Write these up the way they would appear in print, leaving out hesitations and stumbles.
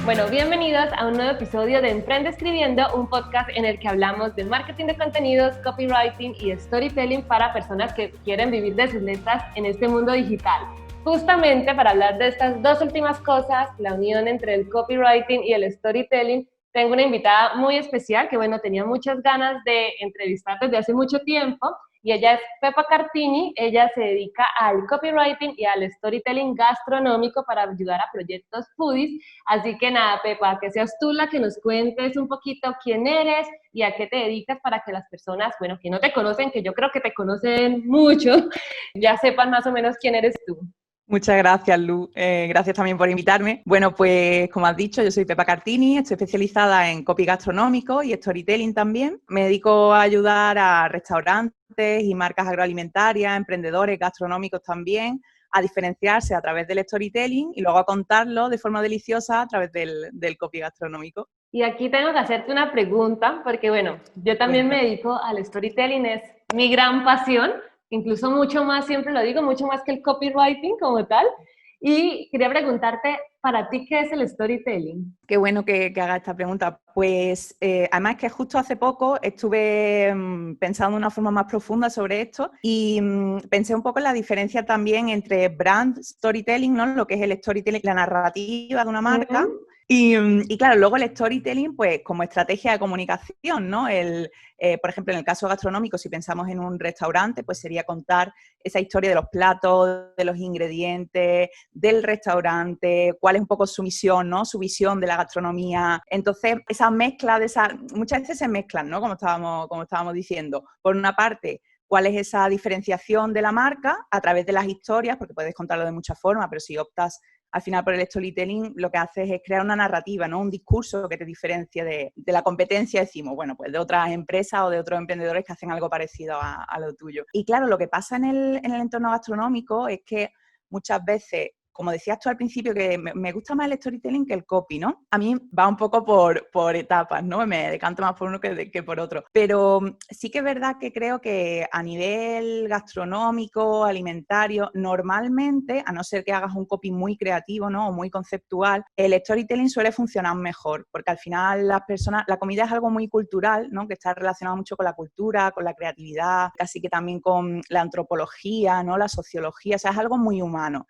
Bueno, bienvenidos a un nuevo episodio de Emprende Escribiendo, un podcast en el que hablamos de marketing de contenidos, copywriting y storytelling para personas que quieren vivir de sus letras en este mundo digital. Justamente para hablar de estas dos últimas cosas, la unión entre el copywriting y el storytelling, tengo una invitada muy especial que, bueno, tenía muchas ganas de entrevistar desde hace mucho tiempo. Y ella es Pepa Cartini. Ella se dedica al copywriting y al storytelling gastronómico para ayudar a proyectos foodies. Así que nada, Pepa, que seas tú la que nos cuentes un poquito quién eres y a qué te dedicas para que las personas, bueno, que no te conocen, que yo creo que te conocen mucho, ya sepan más o menos quién eres tú. Muchas gracias, Lu. Gracias también por invitarme. Bueno, pues como has dicho, yo soy Pepa Cartini, estoy especializada en copy gastronómico y storytelling también. Me dedico a ayudar a restaurantes y marcas agroalimentarias, emprendedores gastronómicos también, a diferenciarse a través del storytelling y luego a contarlo de forma deliciosa a través del copy gastronómico. Y aquí tengo que hacerte una pregunta, porque bueno, yo también me dedico al storytelling, es mi gran pasión, incluso mucho más, siempre lo digo, mucho más que el copywriting como tal. Y quería preguntarte, para ti, ¿qué es el storytelling? Qué bueno que haga esta pregunta. Pues además que justo hace poco estuve pensando de una forma más profunda sobre esto y pensé un poco en la diferencia también entre brand storytelling, ¿no? Lo que es el storytelling, la narrativa de una marca. Y claro, luego el storytelling, pues como estrategia de comunicación, ¿no? Por ejemplo, en el caso gastronómico, si pensamos en un restaurante, pues sería contar esa historia de los platos, de los ingredientes, del restaurante, cuál es un poco su misión, ¿no? Su visión de la gastronomía. Entonces, esa mezcla muchas veces se mezclan, ¿no? Como estábamos diciendo. Por una parte, cuál es esa diferenciación de la marca a través de las historias, porque puedes contarlo de muchas formas, pero si optas al final por el storytelling, lo que haces es crear una narrativa, ¿no? Un discurso que te diferencie de la competencia, decimos, bueno, pues de otras empresas o de otros emprendedores que hacen algo parecido a lo tuyo. Y claro, lo que pasa en el entorno gastronómico es que muchas veces, como decías tú al principio, que me gusta más el storytelling que el copy, ¿no? A mí va un poco por etapas, ¿no? Me decanto más por uno que por otro. Pero sí que es verdad que creo que a nivel gastronómico, alimentario, normalmente, a no ser que hagas un copy muy creativo, ¿no? O muy conceptual, el storytelling suele funcionar mejor, porque al final la comida es algo muy cultural, ¿no? Que está relacionado mucho con la cultura, con la creatividad, casi que también con la antropología, ¿no? La sociología, o sea, es algo muy humano.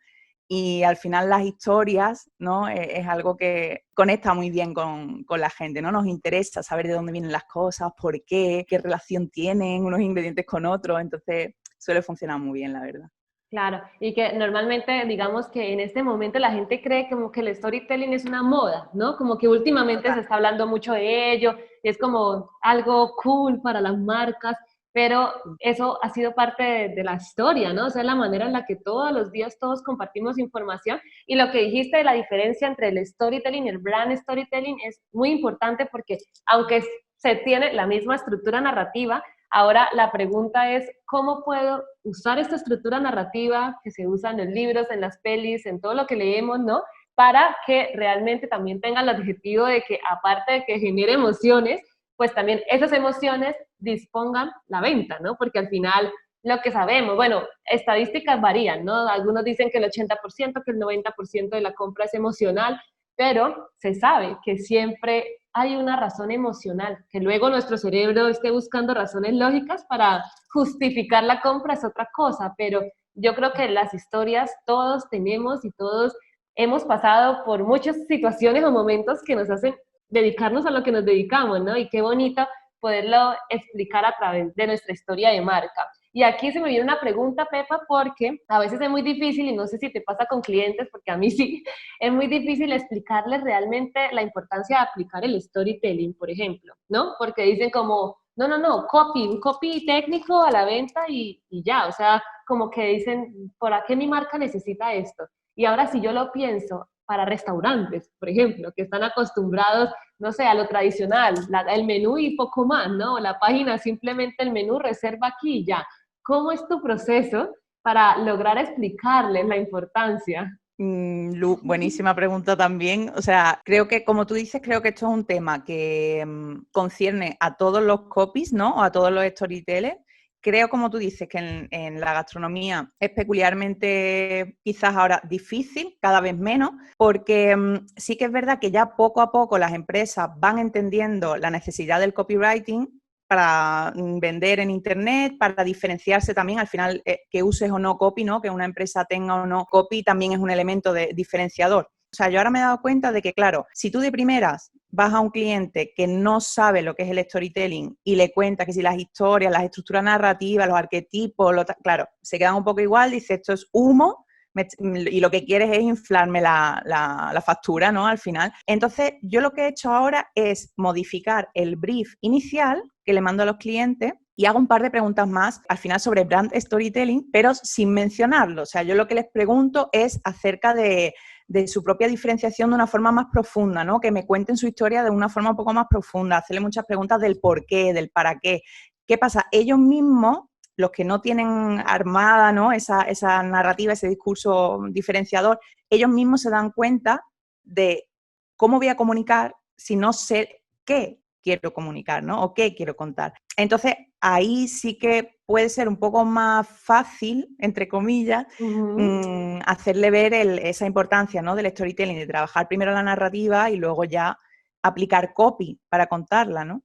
Y al final las historias, ¿no? Es algo que conecta muy bien con la gente, ¿no? Nos interesa saber de dónde vienen las cosas, por qué relación tienen unos ingredientes con otros, entonces suele funcionar muy bien, la verdad. Claro, y que normalmente, digamos que en este momento la gente cree como que el storytelling es una moda, ¿no? Como que últimamente se está hablando mucho de ello, y es como algo cool para las marcas, pero eso ha sido parte de la historia, ¿no? O sea, la manera en la que todos los días todos compartimos información, y lo que dijiste de la diferencia entre el storytelling y el brand storytelling es muy importante porque aunque se tiene la misma estructura narrativa, ahora la pregunta es, ¿cómo puedo usar esta estructura narrativa que se usa en los libros, en las pelis, en todo lo que leemos, ¿no? Para que realmente también tenga el objetivo de que, aparte de que genere emociones, pues también esas emociones dispongan la venta, ¿no? Porque al final lo que sabemos, bueno, estadísticas varían, ¿no? Algunos dicen que el 80%, que el 90% de la compra es emocional, pero se sabe que siempre hay una razón emocional, que luego nuestro cerebro esté buscando razones lógicas para justificar la compra es otra cosa, pero yo creo que las historias todos tenemos y todos hemos pasado por muchas situaciones o momentos que nos hacen dedicarnos a lo que nos dedicamos, ¿no? Y qué bonito poderlo explicar a través de nuestra historia de marca. Y aquí se me viene una pregunta, Pepa, porque a veces es muy difícil, y no sé si te pasa con clientes, porque a mí sí, es muy difícil explicarles realmente la importancia de aplicar el storytelling, por ejemplo, ¿no? Porque dicen como, no, copy, un copy técnico a la venta y ya, o sea, como que dicen, ¿por qué mi marca necesita esto? Y ahora si yo lo pienso para restaurantes, por ejemplo, que están acostumbrados, no sé, a lo tradicional, el menú y poco más, ¿no? La página simplemente el menú, reserva aquí y ya. ¿Cómo es tu proceso para lograr explicarles la importancia? Lu, buenísima pregunta también. O sea, creo que, como tú dices, creo que esto es un tema que concierne a todos los copies, ¿no? O a todos los storytellers. Creo, como tú dices, que en la gastronomía es peculiarmente quizás ahora difícil, cada vez menos, porque sí que es verdad que ya poco a poco las empresas van entendiendo la necesidad del copywriting para vender en Internet, para diferenciarse también, al final, que uses o no copy, ¿no? Que una empresa tenga o no copy también es un elemento diferenciador. O sea, yo ahora me he dado cuenta de que, claro, si tú de primeras vas a un cliente que no sabe lo que es el storytelling y le cuentas que si las historias, las estructuras narrativas, los arquetipos, claro, se quedan un poco igual, dice esto es humo y lo que quieres es inflarme la factura, ¿no? Al final. Entonces, yo lo que he hecho ahora es modificar el brief inicial que le mando a los clientes y hago un par de preguntas más al final sobre brand storytelling, pero sin mencionarlo. O sea, yo lo que les pregunto es acerca de su propia diferenciación de una forma más profunda, ¿no? Que me cuenten su historia de una forma un poco más profunda, hacerle muchas preguntas del por qué, del para qué. ¿Qué pasa? Ellos mismos, los que no tienen armada, ¿no? esa narrativa, ese discurso diferenciador, ellos mismos se dan cuenta de cómo voy a comunicar si no sé qué quiero comunicar, ¿no? O qué quiero contar. Entonces, ahí sí que puede ser un poco más fácil, entre comillas, hacerle ver esa importancia, ¿no? Del storytelling, de trabajar primero la narrativa y luego ya aplicar copy para contarla, ¿no?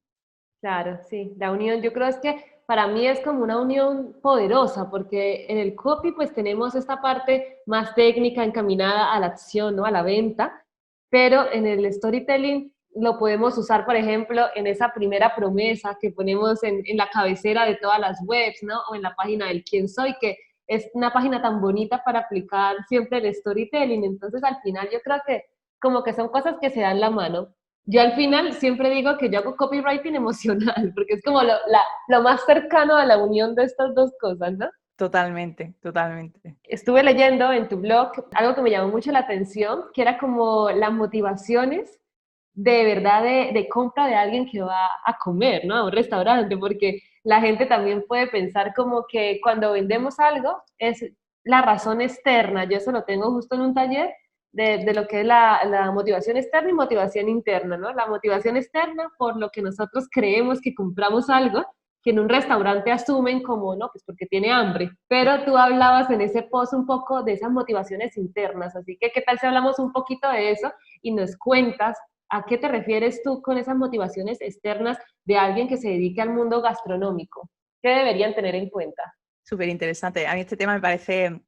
Claro, sí, la unión, yo creo es que para mí es como una unión poderosa, porque en el copy pues tenemos esta parte más técnica encaminada a la acción, ¿no? A la venta, pero en el storytelling lo podemos usar, por ejemplo, en esa primera promesa que ponemos en la cabecera de todas las webs, ¿no? O en la página del quién soy, que es una página tan bonita para aplicar siempre el storytelling. Entonces, al final yo creo que como que son cosas que se dan la mano. Yo al final siempre digo que yo hago copywriting emocional, porque es como lo más cercano a la unión de estas dos cosas, ¿no? Totalmente, totalmente. Estuve leyendo en tu blog algo que me llamó mucho la atención, que era como las motivaciones de verdad de compra de alguien que va a comer, ¿no? A un restaurante, porque la gente también puede pensar como que cuando vendemos algo es la razón externa. Yo eso lo tengo justo en un taller de lo que es la motivación externa y motivación interna, ¿no? La motivación externa por lo que nosotros creemos que compramos algo, que en un restaurante asumen como, no, pues porque tiene hambre. Pero tú hablabas en ese post un poco de esas motivaciones internas, así que ¿qué tal si hablamos un poquito de eso y nos cuentas a qué te refieres tú con esas motivaciones externas de alguien que se dedique al mundo gastronómico? ¿Qué deberían tener en cuenta? Súper interesante. A mí este tema me parece,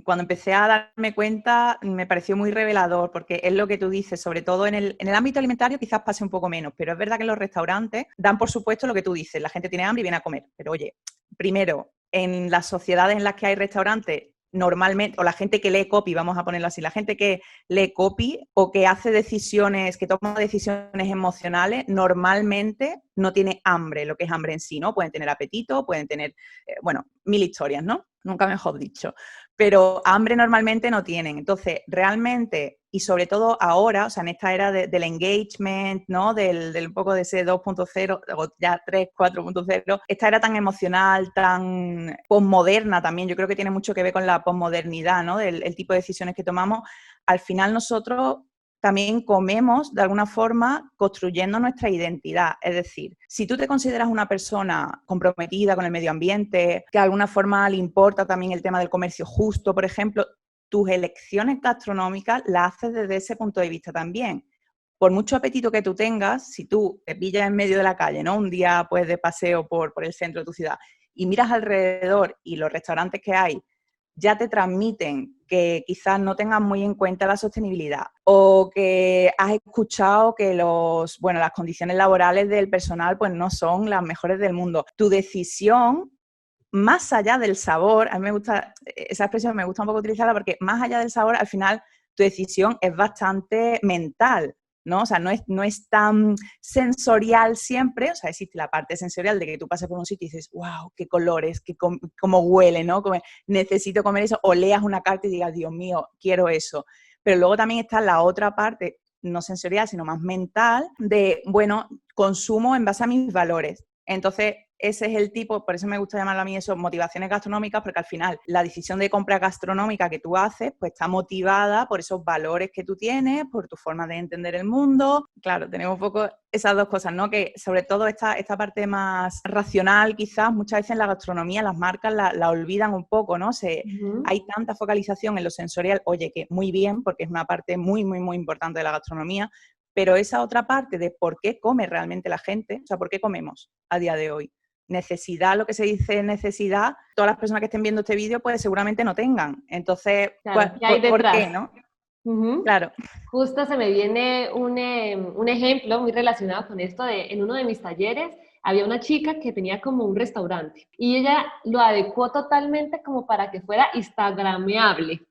cuando empecé a darme cuenta, me pareció muy revelador, porque es lo que tú dices, sobre todo en el ámbito alimentario quizás pase un poco menos, pero es verdad que en los restaurantes dan por supuesto lo que tú dices, la gente tiene hambre y viene a comer, pero oye, primero, en las sociedades en las que hay restaurantes, normalmente, o la gente que lee copy, vamos a ponerlo así, la gente que lee copy o que hace decisiones, que toma decisiones emocionales, normalmente no tiene hambre, lo que es hambre en sí, ¿no? Pueden tener apetito, pueden tener, bueno, mil historias, ¿no? Nunca mejor dicho. Pero hambre normalmente no tienen. Entonces, realmente, y sobre todo ahora, o sea, en esta era del engagement, ¿no? Del un poco de ese 2.0, o ya 3, 4.0, esta era tan emocional, tan posmoderna también, yo creo que tiene mucho que ver con la posmodernidad, ¿no? El tipo de decisiones que tomamos. Al final nosotros también comemos de alguna forma construyendo nuestra identidad. Es decir, si tú te consideras una persona comprometida con el medio ambiente, que de alguna forma le importa también el tema del comercio justo, por ejemplo, tus elecciones gastronómicas las haces desde ese punto de vista también. Por mucho apetito que tú tengas, si tú te pillas en medio de la calle, ¿no? Un día pues de paseo por el centro de tu ciudad y miras alrededor y los restaurantes que hay ya te transmiten que quizás no tengan muy en cuenta la sostenibilidad o que has escuchado que las condiciones laborales del personal pues no son las mejores del mundo. Tu decisión, más allá del sabor, a mí me gusta, esa expresión me gusta un poco utilizarla porque más allá del sabor, al final tu decisión es bastante mental, ¿no? O sea, no es tan sensorial siempre, o sea, existe la parte sensorial de que tú pases por un sitio y dices, wow, qué colores, cómo huele, ¿no? Como, necesito comer eso, o leas una carta y digas, Dios mío, quiero eso. Pero luego también está la otra parte, no sensorial, sino más mental, de, bueno, consumo en base a mis valores. Entonces, ese es el tipo, por eso me gusta llamarlo a mí eso, motivaciones gastronómicas, porque al final la decisión de compra gastronómica que tú haces, pues está motivada por esos valores que tú tienes, por tu forma de entender el mundo. Claro, tenemos un poco esas dos cosas, ¿no? Que sobre todo esta parte más racional, quizás, muchas veces en la gastronomía las marcas la olvidan un poco, ¿no? Hay tanta focalización en lo sensorial, oye, que muy bien, porque es una parte muy, muy, muy importante de la gastronomía, pero esa otra parte de por qué come realmente la gente, o sea, por qué comemos a día de hoy. Necesidad, lo que se dice necesidad, todas las personas que estén viendo este vídeo pues seguramente no tengan. Entonces, Claro, ¿qué hay ¿por detrás? qué, no? Ujú. Claro. Justo se me viene un ejemplo muy relacionado con esto en uno de mis talleres había una chica que tenía como un restaurante y ella lo adecuó totalmente como para que fuera instagrameable,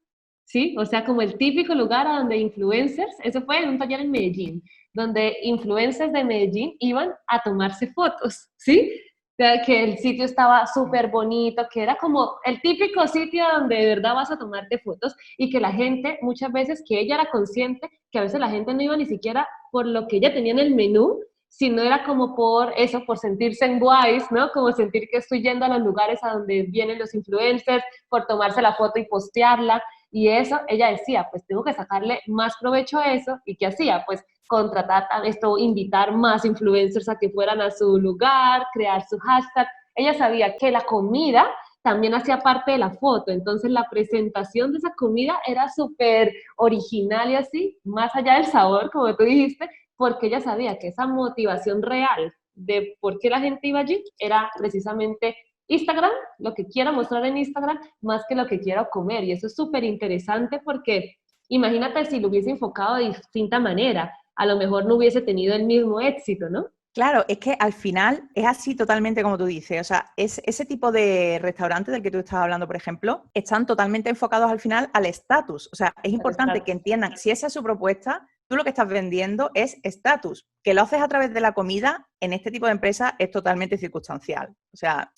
¿sí? O sea, como el típico lugar a donde influencers, eso fue en un taller en Medellín, donde influencers de Medellín iban a tomarse fotos, ¿sí? De que el sitio estaba súper bonito, que era como el típico sitio donde de verdad vas a tomarte fotos y que la gente, muchas veces, que ella era consciente, que a veces la gente no iba ni siquiera por lo que ella tenía en el menú, sino era como por eso, por sentirse en wise, ¿no? Como sentir que estoy yendo a los lugares a donde vienen los influencers, por tomarse la foto y postearla, y eso, ella decía, pues tengo que sacarle más provecho a eso, ¿y qué hacía? Pues contratar a esto, invitar más influencers a que fueran a su lugar, crear su hashtag. Ella sabía que la comida también hacía parte de la foto, entonces la presentación de esa comida era súper original y así, más allá del sabor, como tú dijiste, porque ella sabía que esa motivación real de por qué la gente iba allí era precisamente Instagram, lo que quiera mostrar en Instagram, más que lo que quiera comer. Y eso es súper interesante porque imagínate si lo hubiese enfocado de distinta manera, a lo mejor no hubiese tenido el mismo éxito, ¿no? Claro, es que al final es así totalmente como tú dices. O sea, ese tipo de restaurantes del que tú estás hablando, por ejemplo, están totalmente enfocados al final al estatus. O sea, es importante que entiendan, si esa es su propuesta, tú lo que estás vendiendo es estatus. Que lo haces a través de la comida, en este tipo de empresas es totalmente circunstancial. O sea,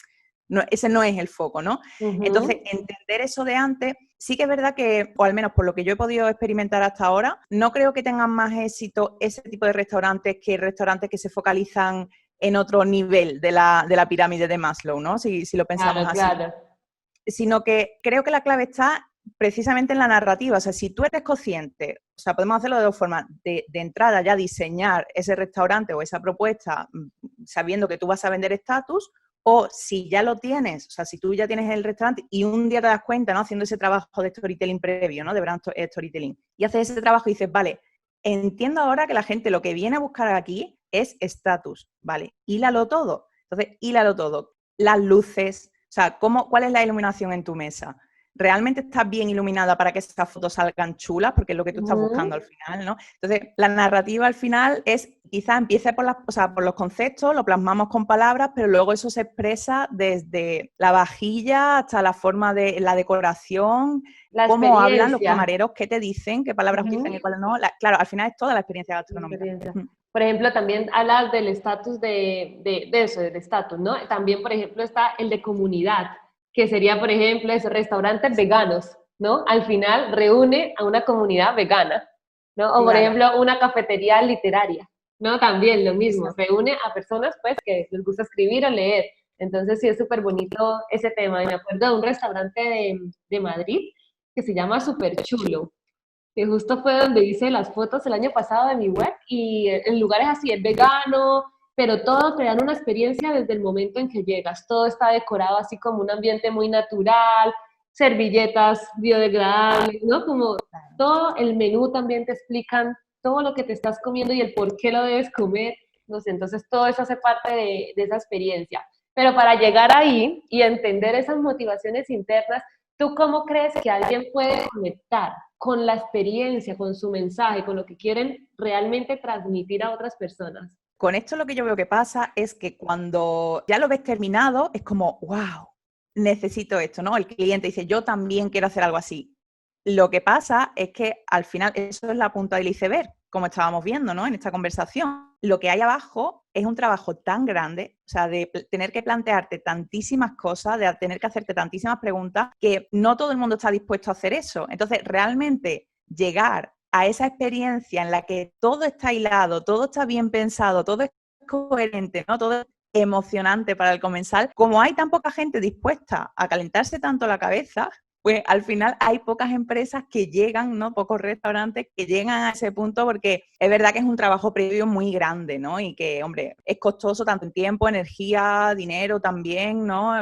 no, ese no es el foco, ¿no? Entonces, entender eso de antes, sí que es verdad que, o al menos por lo que yo he podido experimentar hasta ahora, no creo que tengan más éxito ese tipo de restaurantes que restaurantes que se focalizan en otro nivel de la pirámide de Maslow, ¿no? Si lo pensamos Claro, así. claro. Sino que creo que la clave está precisamente en la narrativa. O sea, si tú eres consciente, o sea, podemos hacerlo de dos formas. De entrada ya diseñar ese restaurante o esa propuesta sabiendo que tú vas a vender estatus, o si ya lo tienes, o sea, si tú ya tienes el restaurante y un día te das cuenta, ¿no? Haciendo ese trabajo de storytelling previo, ¿no? De brand storytelling. Y haces ese trabajo y dices, vale, entiendo ahora que la gente lo que viene a buscar aquí es estatus, ¿vale? Hílalo todo. Entonces, hílalo todo. Las luces, o sea, ¿cuál es la iluminación en tu mesa? ¿Realmente estás bien iluminada para que esas fotos salgan chulas? Porque es lo que tú estás buscando al final, ¿no? Entonces, la narrativa al final es, quizás empiece por los conceptos, lo plasmamos con palabras, pero luego eso se expresa desde la vajilla hasta la forma de la decoración, La cómo hablan los experiencia. camareros, qué te dicen, qué palabras utilizan y cuáles no. Claro, al final es toda la experiencia gastronómica. Experiencia. Por ejemplo, también hablas del estatus de eso, del estatus, ¿no? También, por ejemplo, está el de comunidad, que sería, por ejemplo, esos restaurantes veganos, ¿no? Al final reúne a una comunidad vegana, ¿no? O, por Claro. ejemplo, una cafetería literaria, ¿no? También lo mismo, Exacto. reúne a personas, pues, que les gusta escribir o leer. Entonces, sí, es súper bonito ese tema. Y me acuerdo de un restaurante de Madrid que se llama Super Chulo, que justo fue donde hice las fotos el año pasado de mi web y el lugar es así, es vegano, pero todo te dan una experiencia desde el momento en que llegas, todo está decorado así como un ambiente muy natural, servilletas biodegradables, ¿no? Como todo el menú también te explican todo lo que te estás comiendo y el por qué lo debes comer, no sé, entonces todo eso hace parte de esa experiencia. Pero para llegar ahí y entender esas motivaciones internas, ¿tú cómo crees que alguien puede conectar con la experiencia, con su mensaje, con lo que quieren realmente transmitir a otras personas? Con esto lo que yo veo que pasa es que cuando ya lo ves terminado, es como, wow, necesito esto, ¿no? El cliente dice, yo también quiero hacer algo así. Lo que pasa es que al final eso es la punta del iceberg, como estábamos viendo, ¿no? En esta conversación. Lo que hay abajo es un trabajo tan grande, o sea, de tener que plantearte tantísimas cosas, de tener que hacerte tantísimas preguntas, que no todo el mundo está dispuesto a hacer eso. Entonces, realmente llegar a esa experiencia en la que todo está hilado, todo está bien pensado, todo es coherente, ¿no? Todo emocionante para el comensal. Como hay tan poca gente dispuesta a calentarse tanto la cabeza, pues al final hay pocas empresas que llegan, ¿no? Pocos restaurantes que llegan a ese punto, porque es verdad que es un trabajo previo muy grande, ¿no? Y que, hombre, es costoso tanto en tiempo, energía, dinero también, ¿no?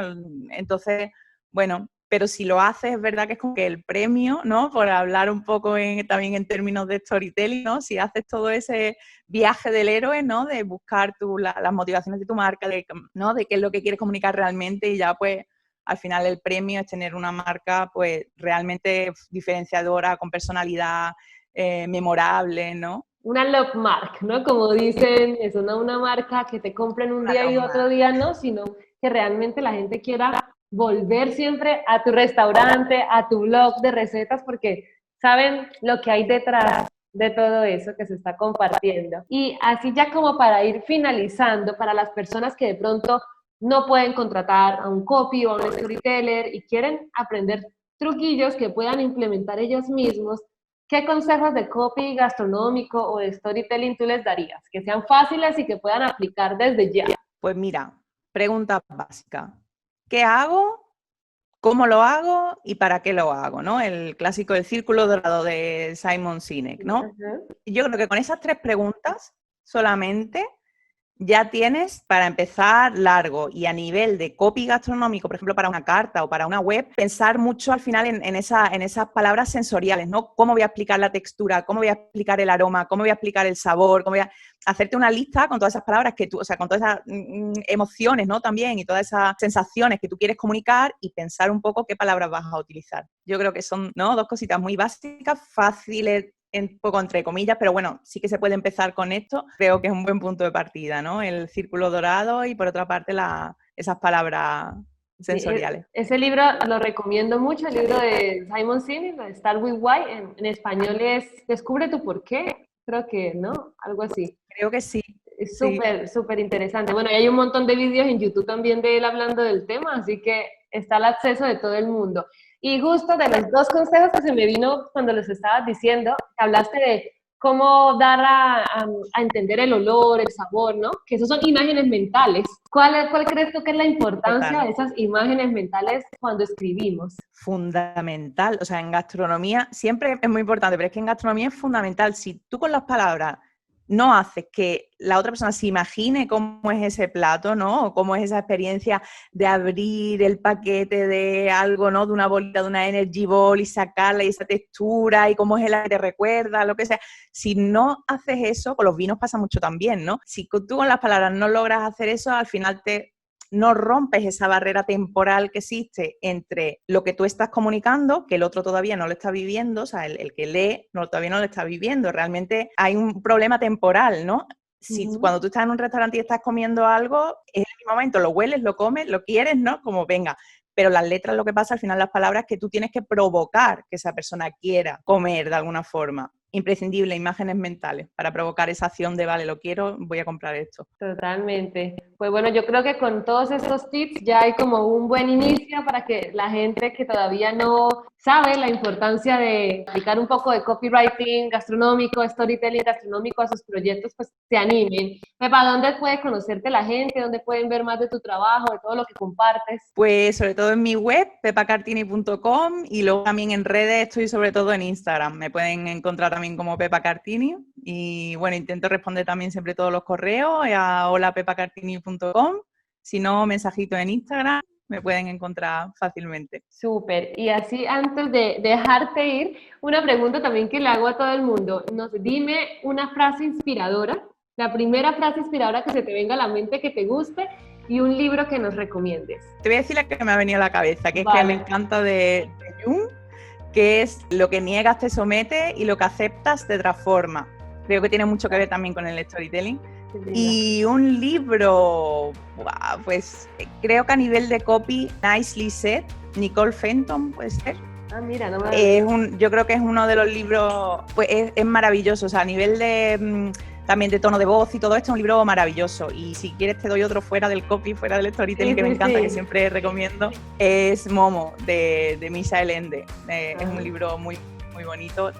Entonces, bueno, pero si lo haces, es verdad que es como que el premio, ¿no? Por hablar un poco también en términos de storytelling, ¿no? Si haces todo ese viaje del héroe, ¿no? De buscar las motivaciones de tu marca, ¿no? De qué es lo que quieres comunicar realmente, y ya pues al final el premio es tener una marca pues realmente diferenciadora, con personalidad, memorable, ¿no? Una love mark, ¿no? Como dicen, es una marca que te compren un Una día y love otro mark. día no, sino que realmente la gente quiera volver siempre a tu restaurante, a tu blog de recetas, porque saben lo que hay detrás de todo eso que se está compartiendo. Y así ya como para ir finalizando, para las personas que de pronto no pueden contratar a un copy o a un storyteller y quieren aprender truquillos que puedan implementar ellos mismos, ¿qué consejos de copy gastronómico o de storytelling tú les darías? Que sean fáciles y que puedan aplicar desde ya. Pues mira, pregunta básica. ¿Qué hago? ¿Cómo lo hago? ¿Y para qué lo hago? ¿No? El clásico del círculo dorado de Simon Sinek, ¿no? Ajá. Yo creo que con esas 3 preguntas solamente ya tienes para empezar largo, y a nivel de copy gastronómico, por ejemplo, para una carta o para una web, pensar mucho al final en esas palabras sensoriales, ¿no? ¿Cómo voy a explicar la textura? ¿Cómo voy a explicar el aroma? ¿Cómo voy a explicar el sabor? ¿Cómo voy a hacerte una lista con todas esas palabras que tú, o sea, con todas esas emociones, ¿no? También, y todas esas sensaciones que tú quieres comunicar, y pensar un poco qué palabras vas a utilizar. Yo creo que son, ¿no? 2 cositas muy básicas, fáciles, un poco entre comillas, pero bueno, sí que se puede empezar con esto. Creo que es un buen punto de partida, ¿no? El círculo dorado y por otra parte esas palabras Sí, sensoriales. ese libro lo recomiendo mucho, el libro de Simon Sinek, de Start with Why, en español es Descubre tu porqué, creo que, ¿no? Algo así. Creo que sí, Es sí. súper interesante. Bueno, y hay un montón de vídeos en YouTube también de él hablando del tema, así que está al acceso de todo el mundo. Y justo de los 2 consejos que se me vino cuando los estabas diciendo, hablaste de cómo dar a entender el olor, el sabor, ¿no? Que esos son imágenes mentales. ¿Cuál crees tú que es la importancia Total. de esas imágenes mentales cuando escribimos? Fundamental. O sea, en gastronomía siempre es muy importante, pero es que en gastronomía es fundamental. Si tú con las palabras no haces que la otra persona se imagine cómo es ese plato, ¿no? O cómo es esa experiencia de abrir el paquete de algo, ¿no? De una bolita, de una energy ball, y sacarla, y esa textura, y cómo es el que te recuerda, lo que sea. Si no haces eso, con los vinos pasa mucho también, ¿no? Si tú con las palabras no logras hacer eso, al final no rompes esa barrera temporal que existe entre lo que tú estás comunicando, que el otro todavía no lo está viviendo, o sea, el que lee todavía no lo está viviendo. Realmente hay un problema temporal, ¿no? Si cuando tú estás en un restaurante y estás comiendo algo, es el momento, lo hueles, lo comes, lo quieres, ¿no? Como venga. Pero las letras, lo que pasa al final, las palabras, que tú tienes que provocar que esa persona quiera comer de alguna forma. Imprescindible, imágenes mentales, para provocar esa acción de, vale, lo quiero, voy a comprar esto. Totalmente. Pues bueno, yo creo que con todos estos tips ya hay como un buen inicio para que la gente que todavía no sabe la importancia de aplicar un poco de copywriting gastronómico, storytelling gastronómico a sus proyectos, pues se animen. Pepa, ¿dónde puede conocerte la gente? ¿Dónde pueden ver más de tu trabajo, de todo lo que compartes? Pues sobre todo en mi web, pepacartini.com, y luego también en redes estoy sobre todo en Instagram. Me pueden encontrar también como Pepa Cartini, y bueno, intento responder también siempre todos los correos a holapepacartini.com. Si no, mensajito en Instagram, me pueden encontrar fácilmente. Súper. Y así, antes de dejarte ir, una pregunta también que le hago a todo el mundo. Dime una frase inspiradora, la primera frase inspiradora que se te venga a la mente, que te guste, y un libro que nos recomiendes. Te voy a decir la que me ha venido a la cabeza, que Vale. es que me encanta de Jung, que es: lo que niegas te somete y lo que aceptas te transforma. Creo que tiene mucho que ver también con el storytelling. Y un libro, pues creo que a nivel de copy, Nicely Said, Nicole Fenton, puede ser. Ah, mira, no me Yo creo que es uno de los libros, pues es maravilloso. O sea, a nivel de también de tono de voz y todo esto, es un libro maravilloso. Y si quieres te doy otro fuera del copy, fuera del storytelling, que me encanta, que siempre recomiendo, es Momo, de Misael Ende. Es un libro muy, muy bonito.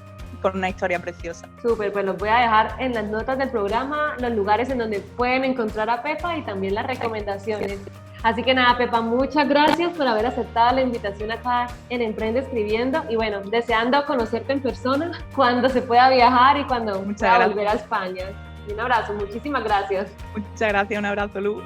con una historia preciosa. Súper, pues los voy a dejar en las notas del programa, los lugares en donde pueden encontrar a Pepa y también las recomendaciones. Así que nada, Pepa, muchas gracias por haber aceptado la invitación acá en Emprende Escribiendo y bueno, deseando conocerte en persona cuando se pueda viajar y cuando pueda volver a España. Un abrazo, muchísimas gracias. Muchas gracias, un abrazo, Lu.